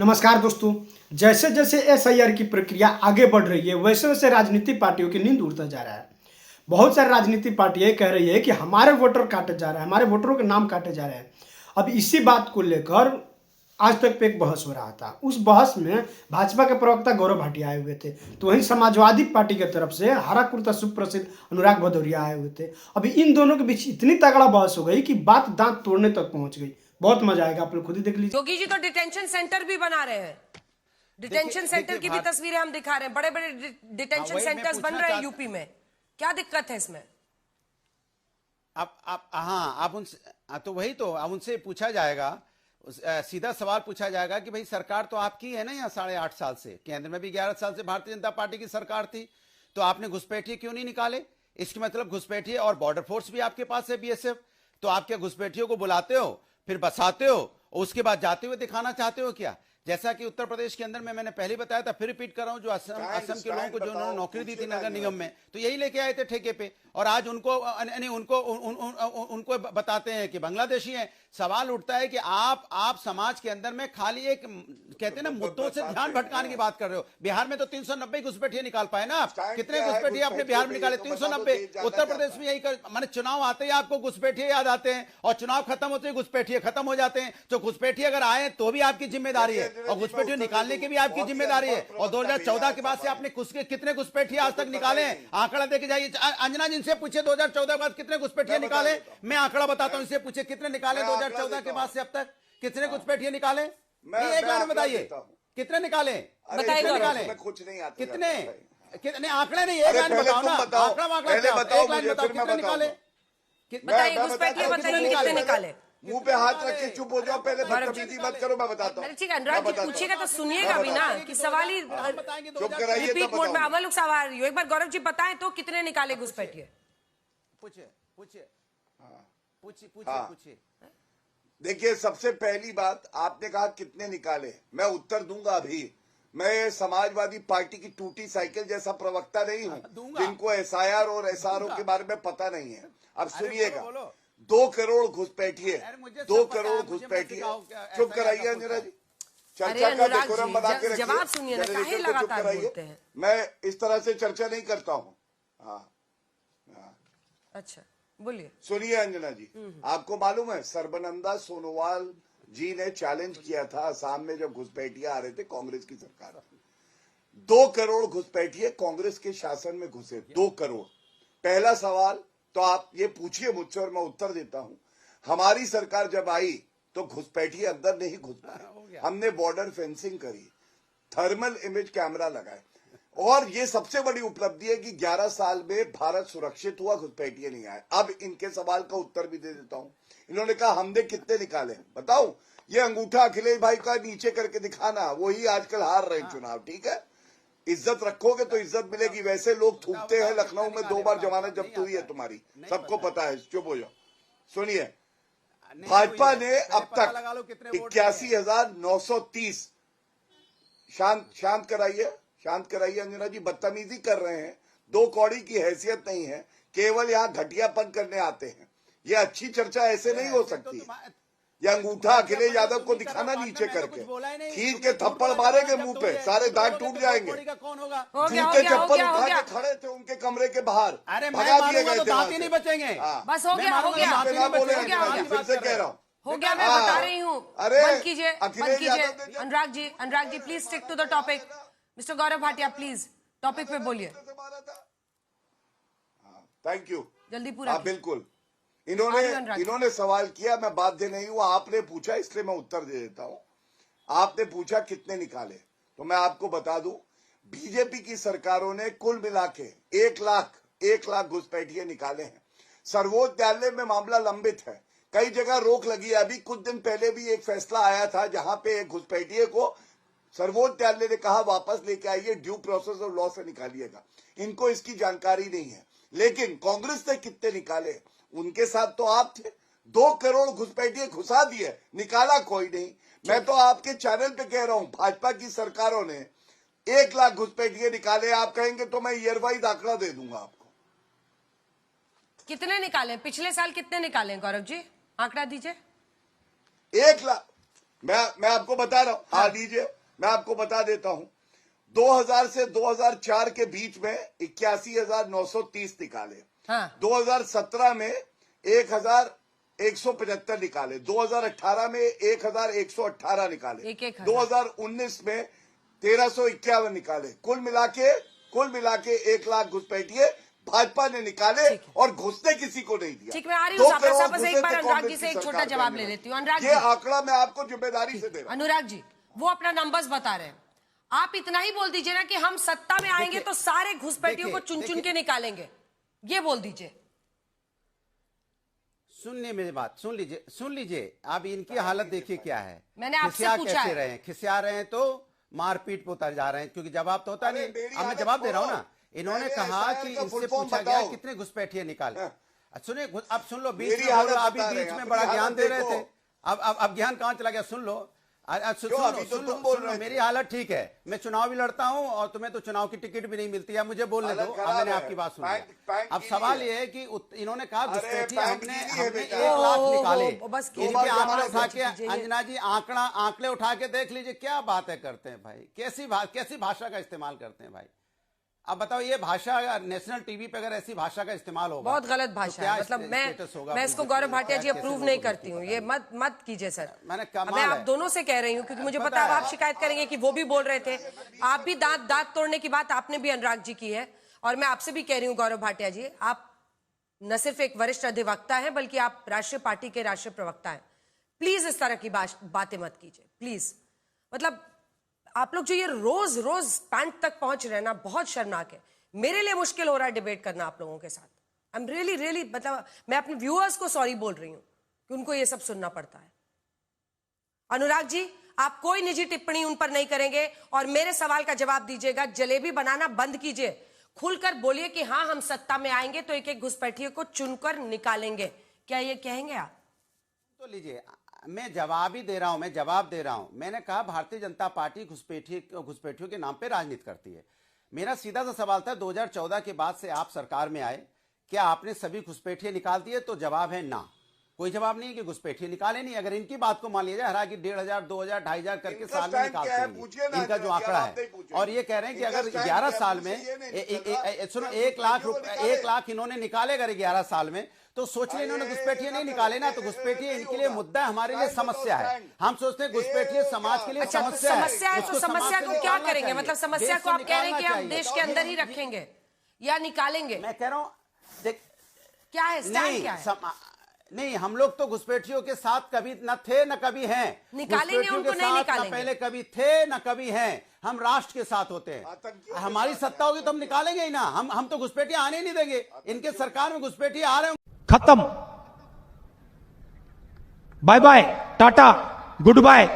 नमस्कार दोस्तों। जैसे जैसे एसआईआर की प्रक्रिया आगे बढ़ रही है वैसे वैसे राजनीतिक पार्टियों की नींद उड़ता जा रहा है। बहुत सारी राजनीतिक पार्टियां कह रही है कि हमारे वोटर काटे जा रहे हैं, हमारे वोटरों के नाम काटे जा रहे हैं। अब इसी बात को लेकर आज तक पे एक बहस हो रहा था। उस बहस में भाजपा के प्रवक्ता गौरव भाटिया आए हुए थे, तो वहीं समाजवादी पार्टी की तरफ से हरा कुर्ता सुप्रसिद्ध अनुराग भदौरिया आए हुए थे। अभी इन दोनों के बीच इतनी तगड़ा बहस हो गई कि बात दांत तोड़ने तक पहुंच गई। बहुत मजा आएगा, आप लोग खुद ही देख लीजिए। योगी जी तो डिटेंशन सेंटर भी बना रहे हैं। डिटेंशन सेंटर की भी तस्वीरें हम दिखा रहे हैं। बड़े बड़े डिटेंशन सेंटर्स बन रहे हैं यूपी में। क्या दिक्कत है इसमें? आप उनसे तो वही तो अब उनसे पूछा जाएगा, सीधा सवाल पूछा जाएगा कि भाई सरकार तो आपकी है ना, यहाँ 8.5 साल से केंद्र में भी 11 साल से भारतीय जनता पार्टी की सरकार थी, तो आपने घुसपैठिए क्यों नहीं निकाले? इसके मतलब घुसपैठिए और बॉर्डर फोर्स भी आपके पास है, बीएसएफ, तो आप क्या घुसपैठियों को बुलाते हो, फिर बसाते हो और उसके बाद जाते हुए दिखाना चाहते हो क्या? जैसा कि उत्तर प्रदेश के अंदर में मैंने पहले बताया था, फिर रिपीट कर रहा हूं, जो असम के लोगों को जो उन्होंने नौकरी दी थी नगर निगम में, तो यही लेके आए थे ठेके पे, और आज उनको बताते हैं कि बांग्लादेशी हैं। सवाल उठता है कि आप समाज के अंदर में खाली एक कहते हैं ना मुद्दों से ध्यान भटकाने की बात कर रहे हो। बिहार में तो 390 घुसपैठिए निकाल पाए ना आप? कितने घुसपैठिए आपने बिहार में निकाले? 390। उत्तर प्रदेश में यही माने चुनाव आते ही आपको घुसपैठिए याद आते हैं, और चुनाव खत्म होते ही घुसपैठिए खत्म हो जाते हैं। तो घुसपैठिए अगर आए तो भी आपकी जिम्मेदारी है, और घुसपैठिए निकालने की भी आपकी जिम्मेदारी है। और 2014 के बाद से आपने कितने घुसपैठिए आज तक निकाले? आंकड़ा देके जाइए। अंजना जिनसे पूछे 2014 के बाद कितने घुसपैठिए निकाले, मैं आंकड़ा बताता हूं, इनसे पूछे कितने निकाले 2014 के बाद से अब तक, कितने घुसपैठिए निकाले? एक बार में बताइए कितने निकाले, बताइए निकाले कुछ नहीं आता, कितने आंकड़े नहीं, एक लाइन बताओ ना, आंकड़ा एक लाइन बताओ कितने निकाले, बताइए घुसपैठिए, बताइए कितने निकाले। मुंह पे हाथ रख के चुप हो जाओ, पहले बदतमीजी मत करो, मैं बताता हूँ। ठीक है, अनुराग जी पूछिएगा तो सुनिएगा भी ना, कि सवाल ही चुप कराइए रिपीट मोड में। अमल सवाल एक बार गौरव जी बताएं तो कितने निकाले घुसपैठिए? पूछिए। देखिए, सबसे पहली बात, आपने कहा कितने निकाले, मैं उत्तर दूंगा अभी। मैं समाजवादी पार्टी की टूटी साइकिल जैसा प्रवक्ता नहीं हूं जिनको एसआईआर और एसआरओ के बारे में पता नहीं है। अब सुनिएगा, 2 करोड़ घुसपैठिए, 2 करोड़ घुसपैठिए। चुप कराइए अंजना जी, चर्चा का डेकोरम बना के रखिए। जवाब सुनिए ना, काहे लगातार बोलते हैं? मैं इस तरह से चर्चा नहीं करता हूँ। अच्छा बोलिए। सुनिए अंजना जी, आपको मालूम है सर्बानंद सोनोवाल जी ने चैलेंज किया था असम में जब घुसपैठिए आ रहे थे कांग्रेस की सरकार। 2 करोड़ घुसपैठिए कांग्रेस के शासन में घुसे, 2 करोड़। पहला सवाल तो आप ये पूछिए मुझसे और मैं उत्तर देता हूं। हमारी सरकार जब आई तो घुसपैठिए अंदर नहीं घुस पाए, हमने बॉर्डर फेंसिंग करी, थर्मल इमेज कैमरा लगाए, और ये सबसे बड़ी उपलब्धि है कि 11 साल में भारत सुरक्षित हुआ, घुसपैठिए नहीं आए। अब इनके सवाल का उत्तर भी दे देता हूं। इन्होंने कहा हमने कितने निकाले, बताओ। ये अंगूठा अखिलेश भाई का नीचे करके दिखाना, वही आजकल हार रहे हैं चुनाव। ठीक है, इज्जत रखोगे तो इज्जत मिलेगी। वैसे लोग थूकते हैं, लखनऊ में 2 बार जमानत जब्त हुई है तुम्हारी, सबको पता है। चुप हो जाओ। सुनिए, भाजपा ने अब तक 81,930 शांत कराइए अंजना जी, बदतमीजी कर रहे हैं। 2 कौड़ी की हैसियत नहीं है, केवल यहाँ घटियापन करने आते हैं। ये अच्छी चर्चा ऐसे नहीं हो सकती। ये अंगूठा अखिलेश यादव को दिखाना नीचे करके, खींच के थप्पड़ मारेंगे मुंह पे, सारे दांत टूट जाएंगे। जूते चप्पल उठा के खड़े थे उनके कमरे के बाहर, भगा दिए गए थे, नहीं बचेंगे। बस हो गया, फिर से कह रहा हूँ, हो गया। मैं बता रही हूँ, अरे बंद कीजिए। Anurag ji please stick to the topic. Mister Gaurav Bhatia please topic पे बोलिए। थैंक यू, जल्दी पूरा। बिल्कुल। इन्होंने सवाल किया, मैं बाध्य नहीं हुआ, आपने पूछा इसलिए मैं उत्तर दे देता हूं। आपने पूछा कितने निकाले, तो मैं आपको बता दूं, बीजेपी की सरकारों ने कुल मिला के 1 लाख घुसपैठिए निकाले हैं। सर्वोच्च न्यायालय में मामला लंबित है, कई जगह रोक लगी है। अभी कुछ दिन पहले भी एक फैसला आया था जहां पे एक घुसपैठिए को सर्वोच्च न्यायालय ने कहा वापस लेके आइए, ड्यू प्रोसेस ऑफ लॉ से निकालिएगा। इनको इसकी जानकारी नहीं है। लेकिन कांग्रेस ने कितने निकाले, उनके साथ तो आप थे। 2 करोड़ घुसपैठिए घुसा दिए, निकाला कोई नहीं। मैं तो आपके चैनल पे कह रहा हूं, भाजपा की सरकारों ने 1 लाख घुसपैठिए निकाले। आप कहेंगे तो मैं ईयर वाइज आंकड़ा दे दूंगा आपको। कितने निकाले? पिछले साल कितने निकाले गौरव जी, आंकड़ा दीजिए। 1 लाख मैं आपको बता रहा हूं, हाँ लीजिए, मैं आपको बता देता हूं। 2000 से 2004 के बीच में 81,930 निकाले। हाँ। 2017 में 1,175 निकाले। 2018 में 1,118 निकाले। 2019 में 1,351 निकाले। कुल मिला के 1 लाख घुसपैठिए भाजपा ने निकाले और घुसने किसी को नहीं दिया। ठीक, मैं आ रही हूँ साहब, बस एक बार अनुराग जी से एक छोटा जवाब ले लेती हूँ। अनुराग जी, ये आंकड़ा मैं आपको जिम्मेदारी से दे रहा हूँ। अनुराग जी, वो अपना नंबर्स बता रहे हैं, आप इतना ही बोल दीजिए ना कि हम सत्ता में आएंगे तो सारे घुसपैठियों को चुन चुन के निकालेंगे, ये बोल दीजिए। सुनिए मेरी बात, सुन लीजिए। अब इनकी हालत देखिए क्या है। मैंने आपसे पूछा है। खिसिया रहे हैं तो मारपीट पे उतर जा रहे हैं, क्योंकि जवाब तो होता नहीं। अब मैं जवाब दे रहा हूं ना। इन्होंने कहा कि इनसे पूछा गया कितने घुसपैठिए निकाले। सुनिए, अब सुन लो, बीच में अभी बीच में बड़ा ज्ञान दे रहे थे, अब ज्ञान कहां चला गया? सुन लो, सुन लो, मेरी हालत ठीक है। मैं चुनाव भी लड़ता हूं और तुम्हें तो चुनाव की टिकट भी नहीं मिलती है। मुझे बोलने दो, अब मैंने आपकी बात सुनी। अब सवाल ये है कि इन्होंने कहा घुसपैठिए हमने 1 लाख निकाले। इनके आंकड़े उठा के, अंजना जी आंकड़े उठा के देख लीजिए, क्या बातें करते हैं भाई, कैसी भाषा का इस्तेमाल करते हैं भाई। अब बताओ, ये भाषा नेशनल टीवी पे अगर ऐसी भाषा का इस्तेमाल होगा, बहुत गलत भाषा है। मतलब मैं इसको गौरव भाटिया जी अप्रूव नहीं करती हूँ, ये मत कीजिए सर। मैं आप दोनों से कह रही हूँ, क्योंकि मुझे पता है आप शिकायत करेंगे कि वो भी बोल रहे थे। आप भी दांत तोड़ने की बात आपने भी अनुराग जी की है, और मैं आपसे भी कह रही हूँ गौरव भाटिया जी, आप न सिर्फ एक वरिष्ठ अधिवक्ता हैं, बल्कि आप राष्ट्रीय पार्टी के राष्ट्रीय प्रवक्ता हैं। प्लीज इस तरह की बातें मत कीजिए, प्लीज। मतलब आप लोग जो ये रोज रोज पैंट तक पहुंच रहे हैं ना, बहुत शर्मनाक है। मेरे लिए मुश्किल हो रहा है डिबेट करना आप लोगों के साथ। आई एम रियली मतलब मैं अपने व्यूअर्स को सॉरी बोल रही हूं कि उनको ये सब सुनना पड़ता है। अनुराग जी, आप कोई निजी टिप्पणी उन पर नहीं करेंगे और मेरे सवाल का जवाब दीजिएगा। जलेबी बनाना बंद कीजिए, खुलकर बोलिए कि हाँ, हम सत्ता में आएंगे तो एक एक घुसपैठिए को चुनकर निकालेंगे। क्या ये कहेंगे आप? तो लीजिए, मैं जवाब दे रहा हूं। मैंने कहा भारतीय जनता पार्टी घुसपैठियों के नाम पे राजनीति करती है। मेरा सीधा सा सवाल था, 2014 के बाद से आप सरकार में आए, क्या आपने सभी घुसपैठिए निकाल दिए? तो जवाब है ना। कोई जवाब नहीं कि घुसपैठिए निकाले नहीं। अगर इनकी बात को मान लिया जाए, हालांकि 1,500, 2,000, 2,500 करके साल में निकालते हैं, इनका जो आंकड़ा है। और ये कह रहे हैं कि अगर 11 साल में सुनो 1 लाख इन्होंने निकाले अगर 11 साल में, तो सोच ले इन्होंने घुसपैठिए नहीं निकाले ना, तो घुसपैठिए इनके लिए मुद्दा है, हमारे लिए समस्या है। हम सोचते हैं घुसपैठिए समाज के लिए समस्या है। तो समस्या को क्या करेंगे? मतलब समस्या को आप कह रहे हैं कि हम देश के अंदर ही रखेंगे या निकालेंगे? मैं कह रहा हूं, क्या है स्टैंड, क्या है? नहीं, हम लोग तो घुसपैठियों के साथ कभी न थे न कभी हैं। निकालेंगे उनको, नहीं निकालेंगे? पहले कभी थे न कभी हैं। हम राष्ट्र के साथ होते हैं। हमारी सत्ता होगी तो हम निकालेंगे ही ना। हम तो घुसपैठिए आने ही नहीं देंगे। इनके सरकार में घुसपैठिए आ रहे हैं। खत्म, bye bye, tata, good bye.